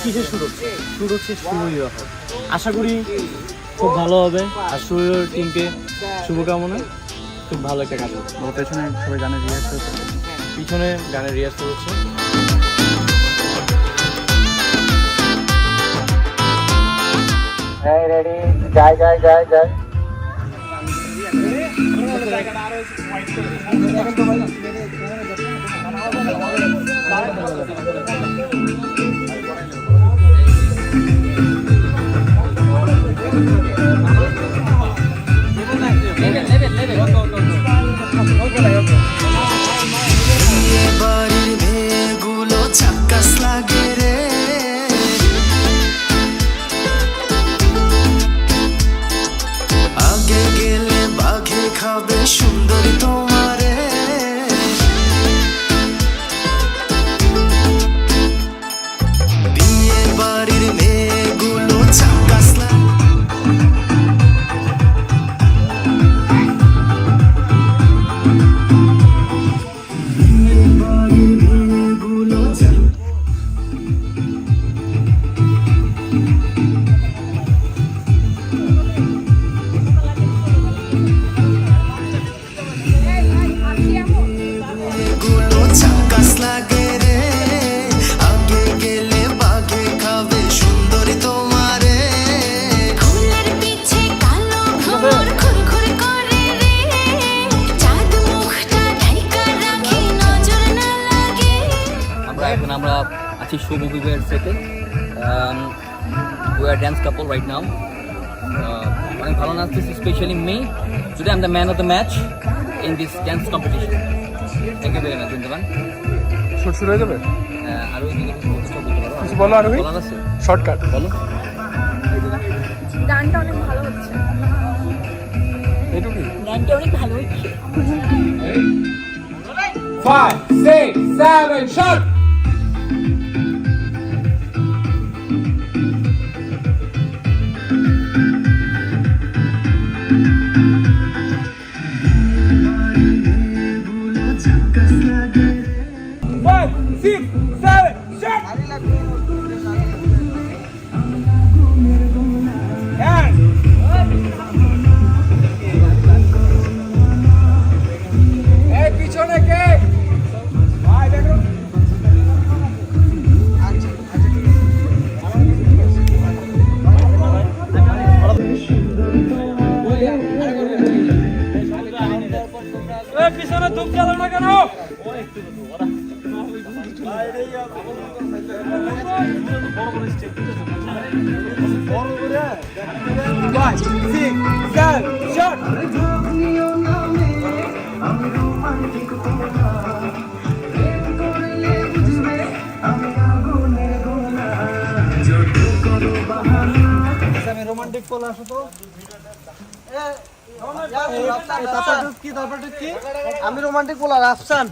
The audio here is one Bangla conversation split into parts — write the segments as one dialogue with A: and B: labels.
A: কিসের শুরু হচ্ছে? শুরু হচ্ছে সুরই এখন। আশা করি খুব ভালো হবে, আর সুরীর টিমকে শুভকামনা, খুব ভালো একটা কাজ হবে।
B: পেছনে সবাই গানের রিহার্সাল করছে,
A: পিছনে গানের রিহার্সাল হচ্ছে।
C: রেডি, যাই যাই যাই যাই।
D: বাড়ির মেয়েগুলো ঝাক্কাস লাগে রে, আগে গেলে বাঘে খাবে সুন্দরী তোমারে, বিয়ে বাড়ির মেয়েগুলো ঝাক্কাস লাগে। গুলো ঝাক্কাস লাগে রে, আগে গেলে বাঘে খাবে সুন্দরী তোমারে, ফুলের পিছে কালো ভ্রমর ঘুরঘুর করে রে, চাঁদ মুখটা ঢাইকা রাখে নজর না লাগে।
E: আমরা আছি শুভ বিবাহের সেটে। We are dance couple right now. অনেক ভালো নাচতেছি, specially me. Today I am the man of the match in this dance competition. Thank you very much ধন্যবাদ।
B: শুট শুরু হয়ে যাবে,
E: আরও কিছু বলতে পারো?
B: কিছু বলো আরোহী,
E: বলার আছে?
B: শর্টকাট
E: বলো।
F: গানটা অনেক ভালো হচ্ছে,
B: এইটুকুই।
F: গানটা অনেক ভালো হচ্ছে।
C: 5, 6, 7, shot!
A: পিছনে ধূপ জ্বালো না কেন?
C: রোমান্টিক পোল আসো তো। আমি রোমান্টিক পোলার আফসান।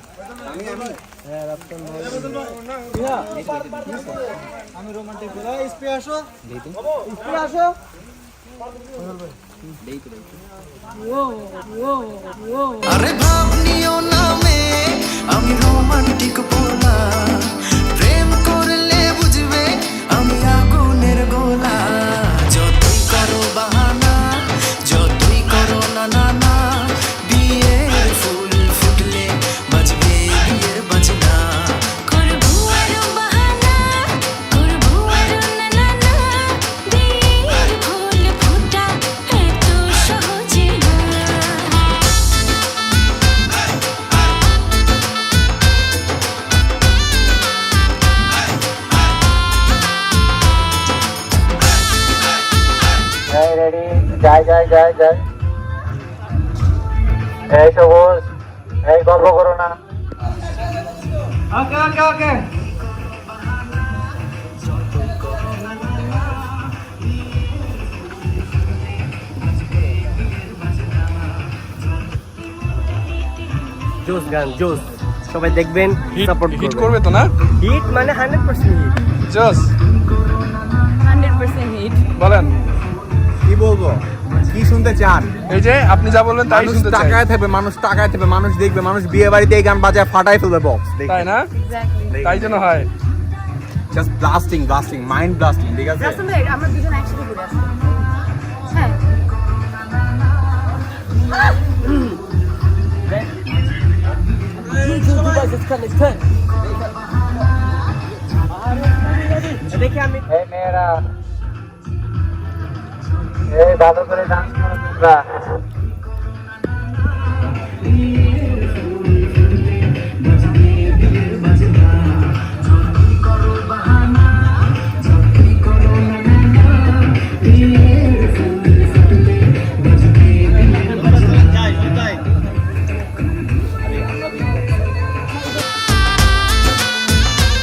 C: আমি রোমান্টিক পোলার। স্প্রে আসো, স্প্রে আসো।
D: আরে ভাব নিও নামে আমি রোমান্টিক পোলা, প্রেম করলে বুঝবে আমি আগুনের গোলা, যতই করো বাহানা যতই করো না না না, বিয়ের ফুল ফুটলে বাজবে বিয়ের বাজনা, করবো আরো বাহানা করবো আরো না না না, বিয়ের ফুল ফুটা এত সহজে না।
C: রেডি, যাই যাই যাই যাই। এই সবুজ, এই গল্প করো না। ওকে ওকে ওকে।
A: জোস গান, জোস। সবাই দেখবেন, সাপোর্ট
B: হিট করবে তো না?
A: হিট মানে 100% হিট।
B: জোস
F: 100% হিট।
B: বলেন,
G: কি বলবো, কি শুনতে চান?
B: এই যে আপনি যা বললেন তাই
G: মানুষ
B: শুনতে চাই।
G: তাকায় থাকবে, মানুষ তাকায় থাকবে, মানুষ দেখবে, মানুষ বিয়ে বাড়িতে এই গান বাজায় ফাটাই ফেলবে বক্স।
B: তাই না?
F: এক্স্যাক্টলি।
B: তাই যেন হয়।
G: Just blasting blasting mind blasting, ঠিক আছে?
F: রাসেল ভাই আমরা দুজন একসাথে ঘুরে আসবো। হ্যাঁ
C: দেখি আমি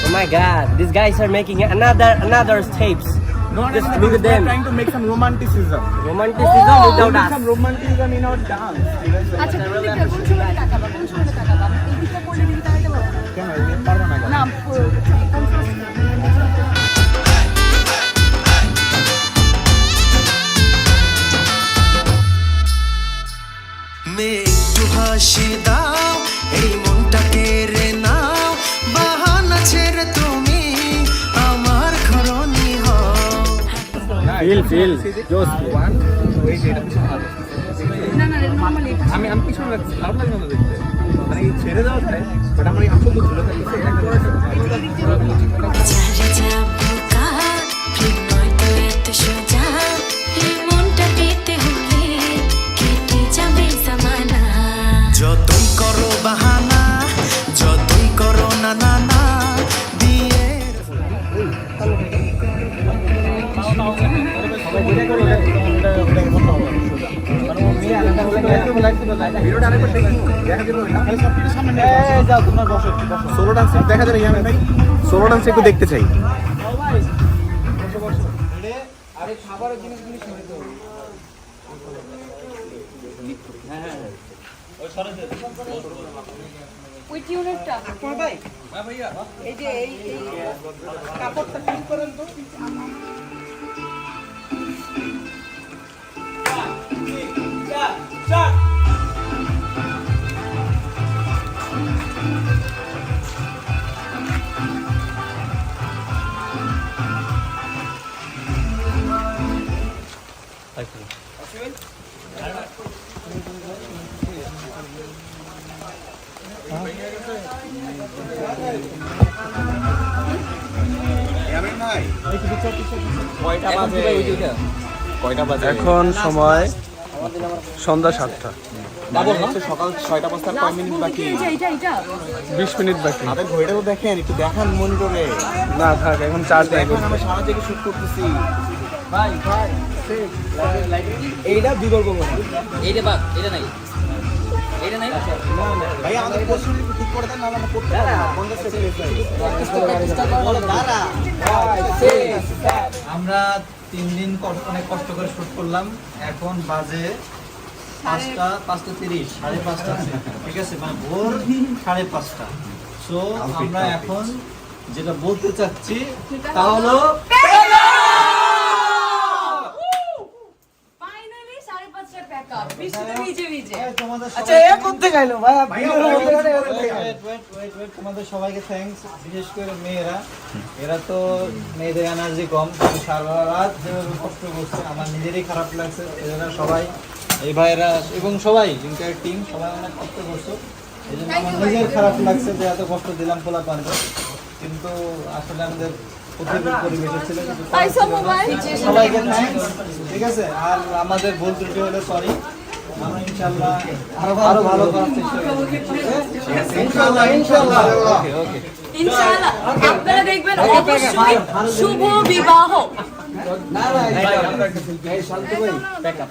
H: Oh my God, these guys are making another tapes. Just look at them.
G: Trying to make some romanticism.
H: Romanticism without us.
G: Some romanticism in our dance.
F: আচ্ছা কোন দিকটা কোন সময় তাকাবা কোন সময় তাকাবা এই দিকটা করলে দিকে তাকাতে পারবো
G: কেন এই পারবো না কেন?
F: না
D: মেয়ে একটু হাসি দাও, এই মনটাকে রে নাও, বাহানা ছেড়ে তুমি আমার ঘরনি হও।
A: ফিল জোস
F: না না নরমালি
G: আমি পিছনে রাখছি, খারাপ লাগে না দেখতে, মানে এই ছেড়ে দেওয়া যায়, বাট আমার এই আসল তো ছিল তাই এটা করে
I: যারে যাবো কার প্রেম নয় তো এত সোজা, এই মনটা পেতে হলে কেটে যাবে জামানা।
D: যতই করো বাহানা, যতই করো না না না দিয়ে
G: সোলো ডান্স দেখা যাবে আমি ভাই, সোলো ডান্স একটু দেখতে চাই।
F: ওই টিউনেরটা
C: এই যে এই কাপড়টা ফিল করেন তো।
B: এখন সময় সন্ধ্যা 7টা,
G: সকাল 6টা 5 মিনিট বাকি,
F: এটা এটা এটা
B: 20 মিনিট বাকি।
G: আমাদের ঘড়িটা তো দেখেন, একটু দেখান মনিটরে।
B: না থাক, এখন 4 টাইম।
G: এখন আমরা সারা থেকে শুট করতেছি ভাই। এইটা বিবর্গ মনে
E: এইটা বাদ, এটা নাই, এটা নাই।
G: ভাই আমাদের কোশ্চেন ঠিক করে দেন, না আমরা করতে পারবো না। 50 সেকেন্ড
C: আমরা 3 দিন অনেক কষ্ট করে শুট করলাম। এখন বাজে 5:30, 5:30, ঠিক আছে, মানে ভোর 5:30। সো আমরা এখন যেটা বলতে চাচ্ছি তা হলো
F: ফাইনালি 5:30 প্যাক আপ বৃষ্টিতে ভিজে ভিজে
C: তোমাদের আচ্ছা এ করতে গেলো ভাই তোমাদের সবাইকে থ্যাঙ্কস, বিশেষ করে মেয়েরা। এরা তো মেয়েদের এনার্জি কম, কিন্তু সারা রাত যেভাবে কষ্ট করছে আমার নিজেরই খারাপ লাগছে। এরা সবাই এই ভাইরা এবং সবাই লিঙ্কের টিম সবাই অনেক কষ্ট করছো, এই জন্য আমার নিজের খারাপ লাগছে যে এত কষ্ট দিলাম পোলা পান্ডে, কিন্তু আসলে আমাদের প্রতিকূল পরিবেশে ছিল। কিন্তু সবাইকে থ্যাঙ্কস, ঠিক আছে। আর আমাদের ভুল ত্রুটি হলে সরি, আমরা ইনশাআল্লাহ আরো ভালো করার চেষ্টা করব। ইনশাআল্লাহ ইনশাআল্লাহ ওকে ওকে
F: ইনশাআল্লাহ আপনারা দেখবেন অবশ্যই শুভ বিবাহ।
C: না না এই শান্ত ভাই ব্যাকআপ